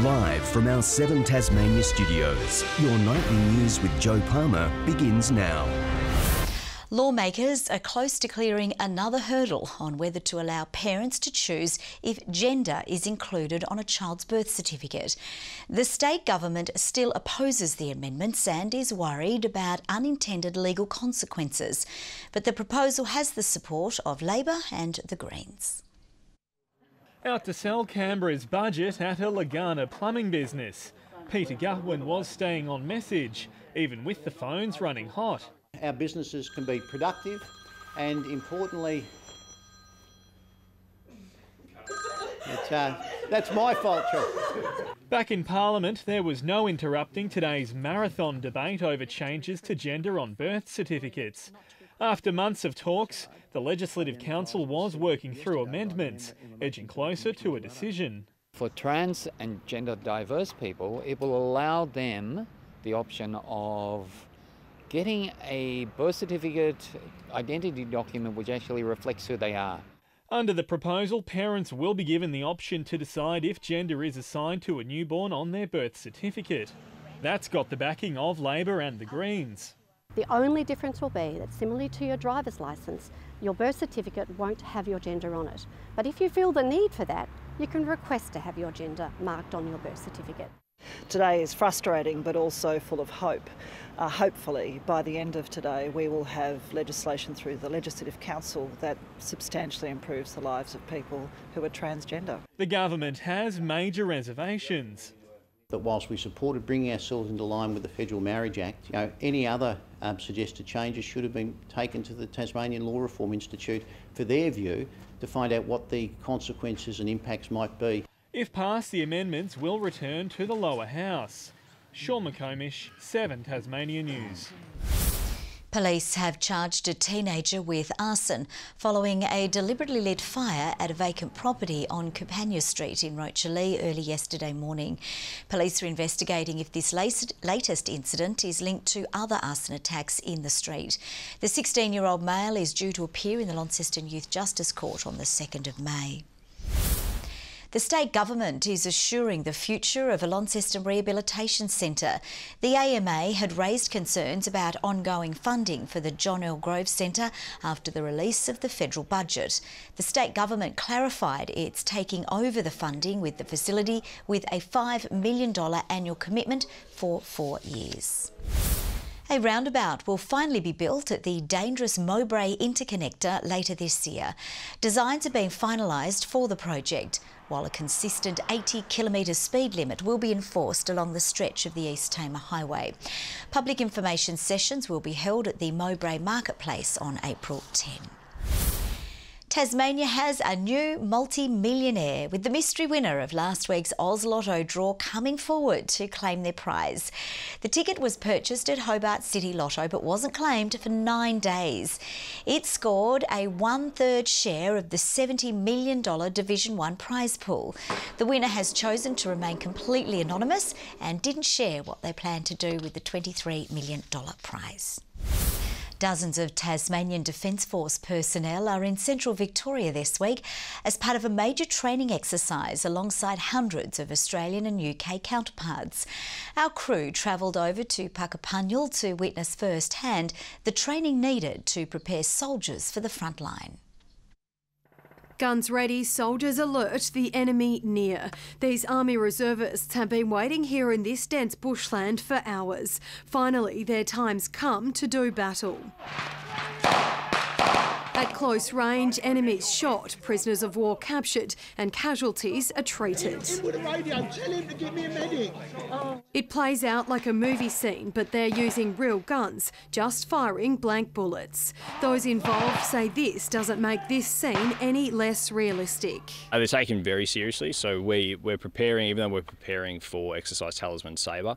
Live from our 7 Tasmania studios, your nightly news with Joe Palmer begins now. Lawmakers are close to clearing another hurdle on whether to allow parents to choose if gender is included on a child's birth certificate. The state government still opposes the amendments and is worried about unintended legal consequences. But the proposal has the support of Labor and the Greens. Out to sell Canberra's budget at a Lagana plumbing business. Peter Gutwin was staying on message, even with the phones running hot. Our businesses can be productive and, importantly, that's my fault, Joe. Back in Parliament, there was no interrupting today's marathon debate over changes to gender on birth certificates. After months of talks, the Legislative Council was working through amendments, edging closer to a decision. For trans and gender diverse people, it will allow them the option of getting a birth certificate identity document which actually reflects who they are. Under the proposal, parents will be given the option to decide if gender is assigned to a newborn on their birth certificate. That's got the backing of Labor and the Greens. The only difference will be that, similarly to your driver's licence, your birth certificate won't have your gender on it. But if you feel the need for that, you can request to have your gender marked on your birth certificate. Today is frustrating but also full of hope. Hopefully by the end of today we will have legislation through the Legislative Council that substantially improves the lives of people who are transgender. The government has major reservations. But whilst we supported bringing ourselves into line with the Federal Marriage Act, any other suggested changes should have been taken to the Tasmanian Law Reform Institute for their view to find out what the consequences and impacts might be. If passed, the amendments will return to the lower house. Sean McComish, 7 Tasmania News. Police have charged a teenager with arson following a deliberately lit fire at a vacant property on Campania Street in Rochalee early yesterday morning. Police are investigating if this latest incident is linked to other arson attacks in the street. The 16-year-old male is due to appear in the Launceston Youth Justice Court on the 2nd of May. The state government is assuring the future of a Launceston Rehabilitation Centre. The AMA had raised concerns about ongoing funding for the John L. Grove Centre after the release of the federal budget. The state government clarified it's taking over the funding with the facility with a $5 million annual commitment for 4 years. A roundabout will finally be built at the dangerous Mowbray interconnector later this year. Designs are being finalised for the project, while a consistent 80-kilometre speed limit will be enforced along the stretch of the East Tamar Highway. Public information sessions will be held at the Mowbray Marketplace on April 10. Tasmania has a new multi-millionaire, with the mystery winner of last week's Oz Lotto draw coming forward to claim their prize. The ticket was purchased at Hobart City Lotto but wasn't claimed for 9 days. It scored a 1/3 share of the $70 million Division 1 prize pool. The winner has chosen to remain completely anonymous and didn't share what they plan to do with the $23 million prize. Dozens of Tasmanian Defence Force personnel are in central Victoria this week as part of a major training exercise alongside hundreds of Australian and UK counterparts. Our crew travelled over to Puckapunyal to witness firsthand the training needed to prepare soldiers for the front line. Guns ready, soldiers alert, the enemy near. These Army reservists have been waiting here in this dense bushland for hours. Finally, their time's come to do battle. At close range, enemies shot, prisoners of war captured and casualties are treated. It plays out like a movie scene, but they're using real guns, just firing blank bullets. Those involved say this doesn't make this scene any less realistic. They're taken very seriously, so we're preparing, even though we're preparing for Exercise Talisman Sabre,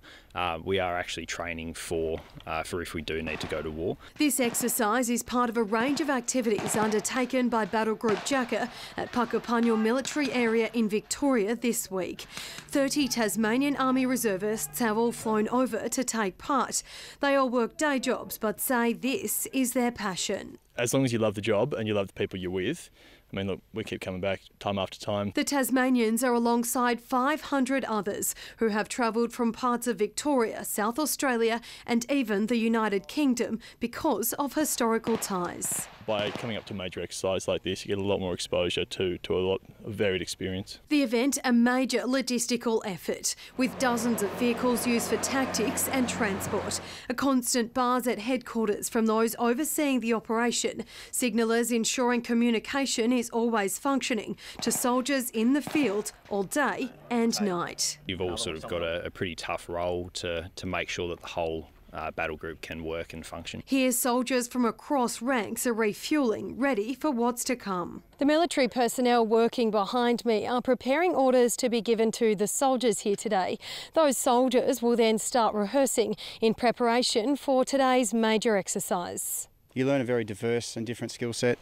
we are actually training for if we do need to go to war. This exercise is part of a range of activities undertaken by Battle Group Jacker at Puckapunyal Military Area in Victoria this week. 30 Tasmanian Army reservists have all flown over to take part. They all work day jobs but say this is their passion. As long as you love the job and you love the people you're with, I mean, look, we keep coming back time after time. The Tasmanians are alongside 500 others who have travelled from parts of Victoria, South Australia and even the United Kingdom because of historical ties. By coming up to a major exercise like this, you get a lot more exposure to a lot of varied experience. The event, a major logistical effort, with dozens of vehicles used for tactics and transport. A constant buzz at headquarters from those overseeing the operation. Signallers ensuring communication is always functioning to soldiers in the field all day and night. You've all sort of got a pretty tough role to make sure that the whole battle group can work and function. Here, soldiers from across ranks are refuelling, ready for what's to come. The military personnel working behind me are preparing orders to be given to the soldiers here today. Those soldiers will then start rehearsing in preparation for today's major exercise. You learn a very diverse and different skill set,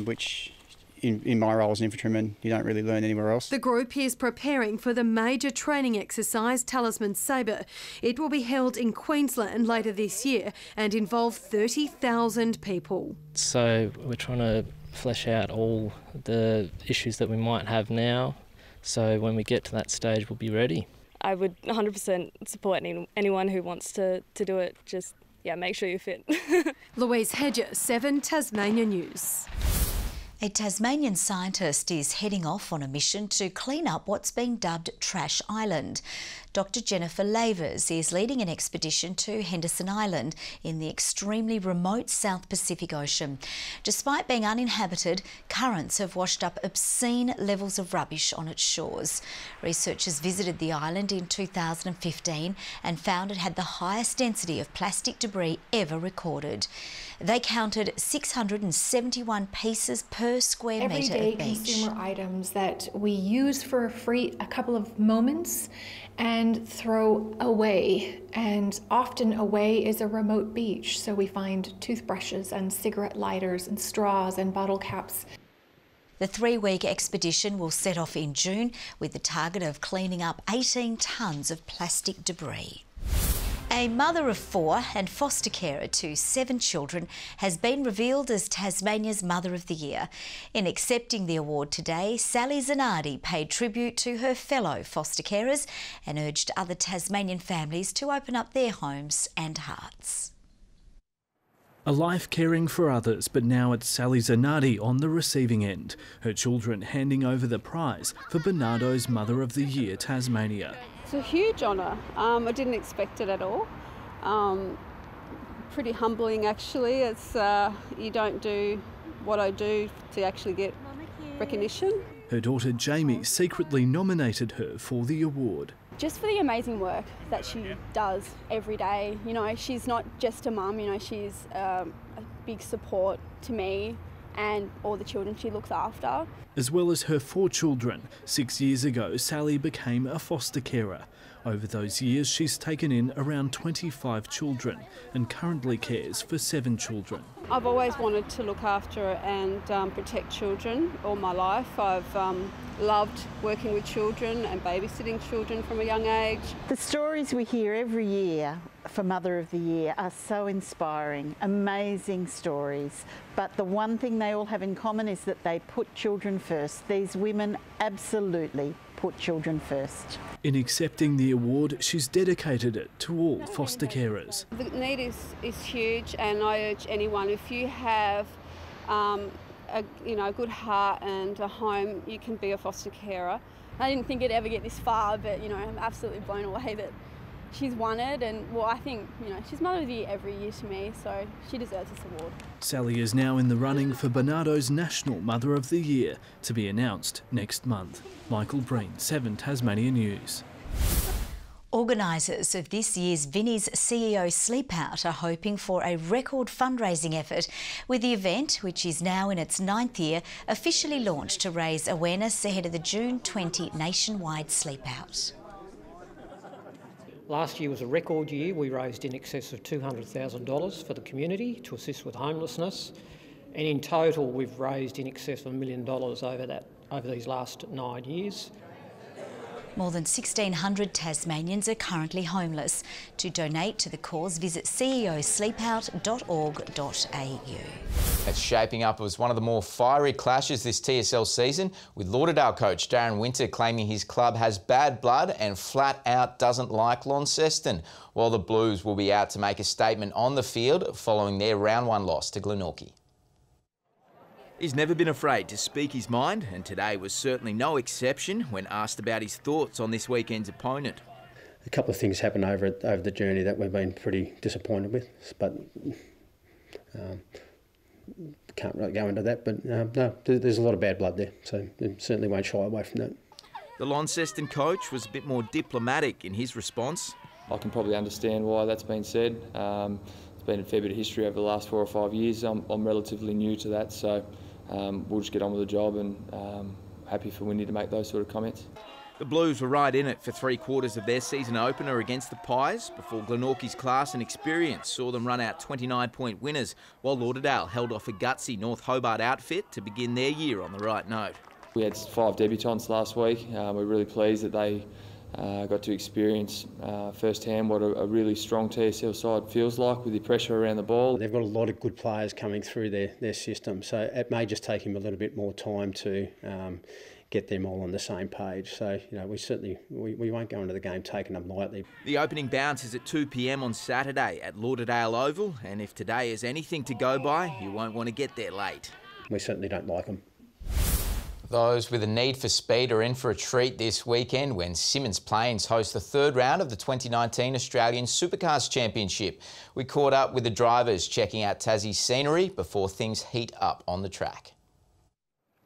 which in my role as an infantryman, you don't really learn anywhere else. The group is preparing for the major training exercise Talisman Sabre. It will be held in Queensland later this year and involve 30,000 people. So we're trying to flesh out all the issues that we might have now, so when we get to that stage we'll be ready. I would 100% support anyone who wants to do it. Just, make sure you're fit. Louise Hedger, 7 Tasmania News. A Tasmanian scientist is heading off on a mission to clean up what's been dubbed Trash Island. Dr Jennifer Lavers is leading an expedition to Henderson Island in the extremely remote South Pacific Ocean. Despite being uninhabited, currents have washed up obscene levels of rubbish on its shores. Researchers visited the island in 2015 and found it had the highest density of plastic debris ever recorded. They counted 671 pieces per square metre of beach. Everyday consumer items that we use for a couple of moments and throw away. And often away is a remote beach, so we find toothbrushes and cigarette lighters and straws and bottle caps. The 3-week expedition will set off in June with the target of cleaning up 18 tonnes of plastic debris. A mother of 4 and foster carer to 7 children has been revealed as Tasmania's Mother of the Year. In accepting the award today, Sally Zanardi paid tribute to her fellow foster carers and urged other Tasmanian families to open up their homes and hearts. A life caring for others, but now it's Sally Zanardi on the receiving end. Her children handing over the prize for Bernardo's Mother of the Year Tasmania. It's a huge honour. I didn't expect it at all. Pretty humbling actually. It's you don't do what I do to actually get recognition. Her daughter Jamie secretly nominated her for the award. Just for the amazing work that she does every day. You know, she's not just a mum, you know, she's a big support to me and all the children she looks after. As well as her 4 children, 6 years ago Sally became a foster carer. Over those years she's taken in around 25 children and currently cares for 7 children. I've always wanted to look after and protect children all my life. I've loved working with children and babysitting children from a young age. The stories we hear every year for Mother of the Year are so inspiring, amazing stories. But the one thing they all have in common is that they put children first. These women absolutely put children first. In accepting the award, she's dedicated it to all foster carers. The need is huge, and I urge anyone, if you have a good heart and a home, you can be a foster carer. I didn't think it'd ever get this far, but you know, I'm absolutely blown away that she's won it, and well, I think, you know, she's Mother of the Year every year to me, so she deserves this award. Sally is now in the running for Bernardo's National Mother of the Year, to be announced next month. Michael Breen, 7 Tasmania News. Organisers of this year's Vinnie's CEO Sleep Out are hoping for a record fundraising effort, with the event, which is now in its 9th year, officially launched to raise awareness ahead of the June 20 nationwide Sleep Out. Last year was a record year. We raised in excess of $200,000 for the community to assist with homelessness, and in total we've raised in excess of $1 million over these last 9 years. More than 1,600 Tasmanians are currently homeless. To donate to the cause, visit ceosleepout.org.au. It's shaping up as one of the more fiery clashes this TSL season, with Lauderdale coach Darren Winter claiming his club has bad blood and flat out doesn't like Launceston, while the Blues will be out to make a statement on the field following their round 1 loss to Glenorchy. He's never been afraid to speak his mind, and today was certainly no exception when asked about his thoughts on this weekend's opponent. A couple of things happened over the journey that we've been pretty disappointed with, but can't really go into that. But no, there's a lot of bad blood there, so certainly won't shy away from that. The Launceston coach was a bit more diplomatic in his response. I can probably understand why that's been said. It's been a fair bit of history over the last 4 or 5 years. I'm relatively new to that, so we'll just get on with the job, and happy for Windy to make those sort of comments. The Blues were right in it for 3/4 of their season opener against the Pies before Glenorchy's class and experience saw them run out 29-point winners, while Lauderdale held off a gutsy North Hobart outfit to begin their year on the right note. We had 5 debutants last week. We're really pleased that they got to experience firsthand what a really strong TSL side feels like with the pressure around the ball. They've got a lot of good players coming through their system, so it may just take him a little bit more time to get them all on the same page. So, you know, we won't go into the game taking them lightly. The opening bounce is at 2 p.m. on Saturday at Lauderdale Oval, and if today is anything to go by, you won't want to get there late. We certainly don't like them. Those with a need for speed are in for a treat this weekend when Simmons Plains host the 3rd round of the 2019 Australian Supercars Championship. We caught up with the drivers checking out Tassie's scenery before things heat up on the track.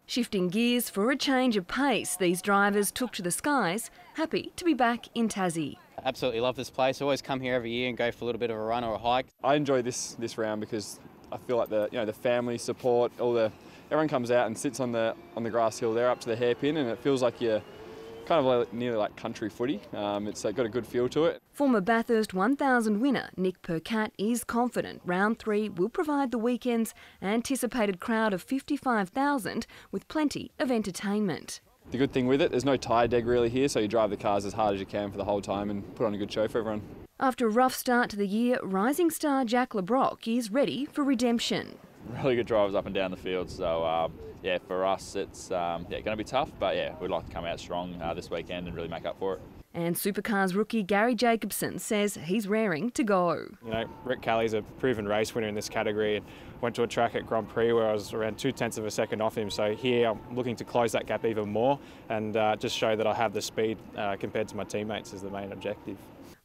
Shifting gears for a change of pace, these drivers took to the skies, happy to be back in Tassie. Absolutely love this place. I always come here every year and go for a little bit of a run or a hike. I enjoy this round because I feel like the family support, everyone comes out and sits on the grass hill there up to the hairpin, and it feels like you're kind of nearly like country footy. It's got a good feel to it. Former Bathurst 1000 winner Nick Percat is confident round 3 will provide the weekend's anticipated crowd of 55,000 with plenty of entertainment. The good thing with it, there's no tyre deg really here, so you drive the cars as hard as you can for the whole time and put on a good show for everyone. After a rough start to the year, rising star Jack LeBrock is ready for redemption. Really good drivers up and down the field, so yeah, for us it's going to be tough, but yeah, we'd like to come out strong this weekend and really make up for it. And Supercars rookie Gary Jacobson says he's raring to go. You know, Rick Kelly's a proven race winner in this category and went to a track at Grand Prix where I was around 0.2 of a second off him. So here I'm looking to close that gap even more and just show that I have the speed compared to my teammates is the main objective.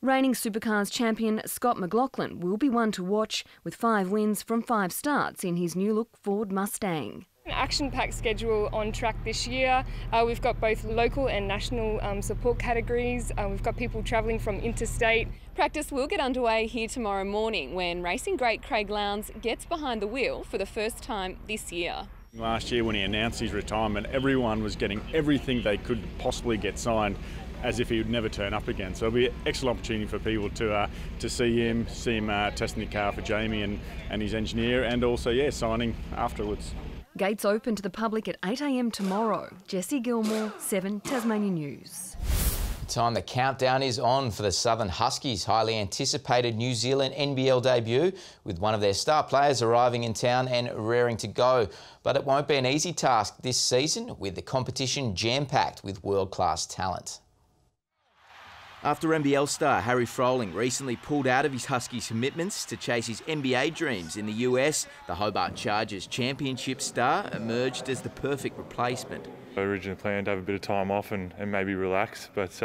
Reigning Supercars champion Scott McLaughlin will be one to watch with 5 wins from 5 starts in his new-look Ford Mustang. An action-packed schedule on track this year. We've got both local and national support categories. We've got people travelling from interstate. Practice will get underway here tomorrow morning when racing great Craig Lowndes gets behind the wheel for the first time this year. Last year when he announced his retirement, everyone was getting everything they could possibly get signed as if he would never turn up again. So it'll be an excellent opportunity for people to see him testing the car for Jamie and his engineer, and also, signing afterwards. Gates open to the public at 8 a.m. tomorrow. Jessie Gilmore, 7 Tasmania News. Time the countdown is on for the Southern Huskies' highly anticipated New Zealand NBL debut, with one of their star players arriving in town and raring to go. But it won't be an easy task this season, with the competition jam-packed with world-class talent. After NBL star Harry Froling recently pulled out of his Huskies commitments to chase his NBA dreams in the US, the Hobart Chargers championship star emerged as the perfect replacement. I originally planned to have a bit of time off and maybe relax, but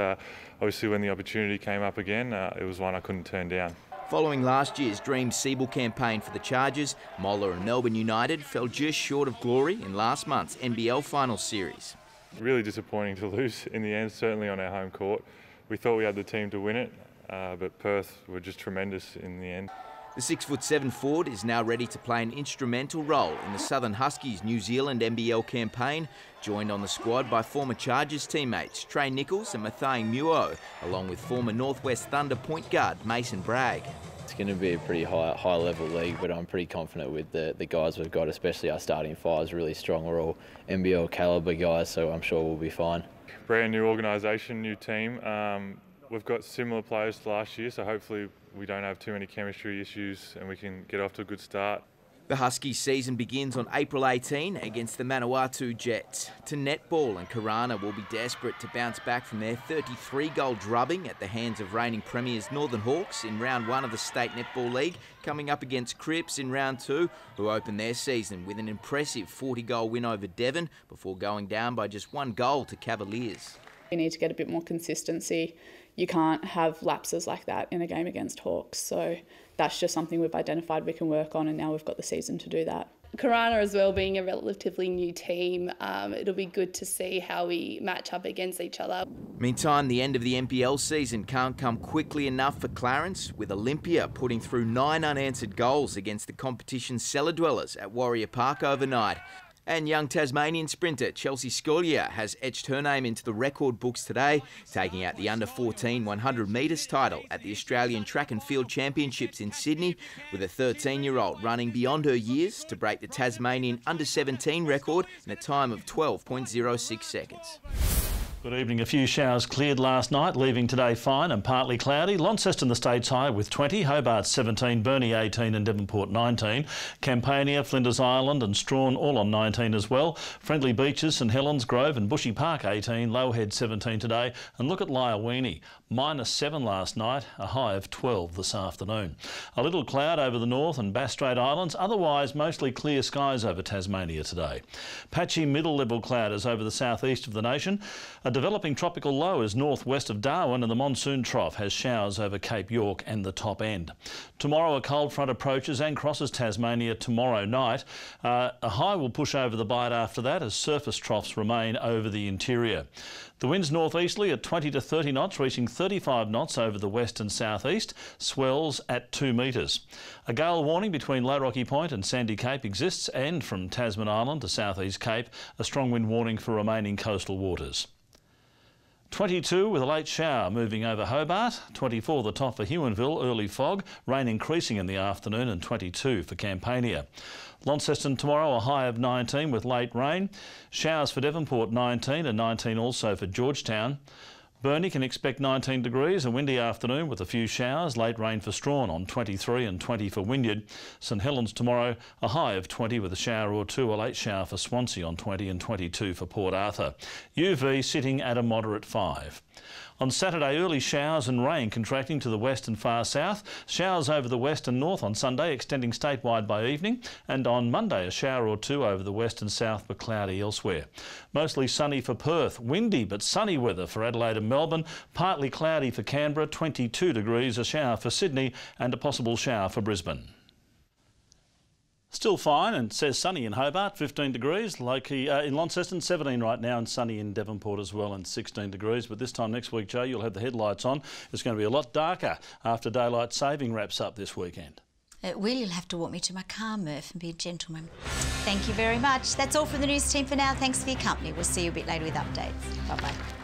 obviously when the opportunity came up again, it was one I couldn't turn down. Following last year's Dream Siebel campaign for the Chargers, Moller and Melbourne United fell just short of glory in last month's NBL Finals series. Really disappointing to lose in the end, certainly on our home court. We thought we had the team to win it, but Perth were just tremendous in the end. The 6'7" forward is now ready to play an instrumental role in the Southern Huskies' New Zealand NBL campaign, joined on the squad by former Chargers teammates Trey Nichols and Mathang Muo, along with former Northwest Thunder point guard Mason Bragg. It's going to be a pretty high level league, but I'm pretty confident with the guys we've got, especially our starting five is really strong. We're all NBL calibre guys, so I'm sure we'll be fine. brand new organisation, new team. We've got similar players to last year, so hopefully we don't have too many chemistry issues and we can get off to a good start. The Huskies season begins on April 18 against the Manawatu Jets. To netball, and Karana will be desperate to bounce back from their 33-goal drubbing at the hands of reigning premiers Northern Hawks in round 1 of the State Netball League, coming up against Cripps in round 2, who opened their season with an impressive 40-goal win over Devon before going down by just 1 goal to Cavaliers. We need to get a bit more consistency. You can't have lapses like that in a game against Hawks. So that's just something we've identified we can work on, and now we've got the season to do that. Karana as well, being a relatively new team, it'll be good to see how we match up against each other. Meantime, the end of the NPL season can't come quickly enough for Clarence, with Olympia putting through 9 unanswered goals against the competition's cellar dwellers at Warrior Park overnight. And young Tasmanian sprinter Chelsea Scolia has etched her name into the record books today, taking out the under-14 100 metres title at the Australian Track and Field Championships in Sydney, with a 13-year-old running beyond her years to break the Tasmanian under-17 record in a time of 12.06 seconds. Good evening. A few showers cleared last night, leaving today fine and partly cloudy. Launceston the state's high with 20, Hobart 17, Burnie 18 and Devonport 19. Campania, Flinders Island and Strawn all on 19 as well. Friendly Beaches, St Helens, Grove and Bushy Park 18, Lowhead 17 today. And look at Lyowini, -7 last night, a high of 12 this afternoon. A little cloud over the North and Bass Strait Islands, otherwise mostly clear skies over Tasmania today. Patchy middle-level cloud is over the southeast of the nation. A developing tropical low is northwest of Darwin, and the monsoon trough has showers over Cape York and the top end. Tomorrow a cold front approaches and crosses Tasmania tomorrow night. A high will push over the Bight after that as surface troughs remain over the interior. The winds northeasterly at 20 to 30 knots, reaching 35 knots over the west and southeast, swells at 2 metres. A gale warning between Low Rocky Point and Sandy Cape exists, and from Tasman Island to southeast Cape, a strong wind warning for remaining coastal waters. 22 with a late shower moving over Hobart, 24 the top for Huonville, early fog, rain increasing in the afternoon, and 22 for Campania. Launceston tomorrow a high of 19 with late rain, showers for Devonport 19 and 19 also for Georgetown. Burnie can expect 19 degrees, a windy afternoon with a few showers, late rain for Strawn on 23 and 20 for Wynyard. St Helens tomorrow a high of 20 with a shower or two, a late shower for Swansea on 20 and 22 for Port Arthur. UV sitting at a moderate 5. On Saturday, early showers and rain contracting to the west and far south. Showers over the west and north on Sunday, extending statewide by evening. And on Monday, a shower or two over the west and south, but cloudy elsewhere. Mostly sunny for Perth. Windy but sunny weather for Adelaide and Melbourne. Partly cloudy for Canberra, 22 degrees, a shower for Sydney and a possible shower for Brisbane. Still fine, and says sunny in Hobart, 15 degrees. Loki in Launceston, 17 right now, and sunny in Devonport as well, and 16 degrees. But this time next week, Joe, you'll have the headlights on. It's going to be a lot darker after daylight saving wraps up this weekend. Will, you'll have to walk me to my car, Murph, and be a gentleman. Thank you very much. That's all from the news team for now. Thanks for your company. We'll see you a bit later with updates. Bye-bye.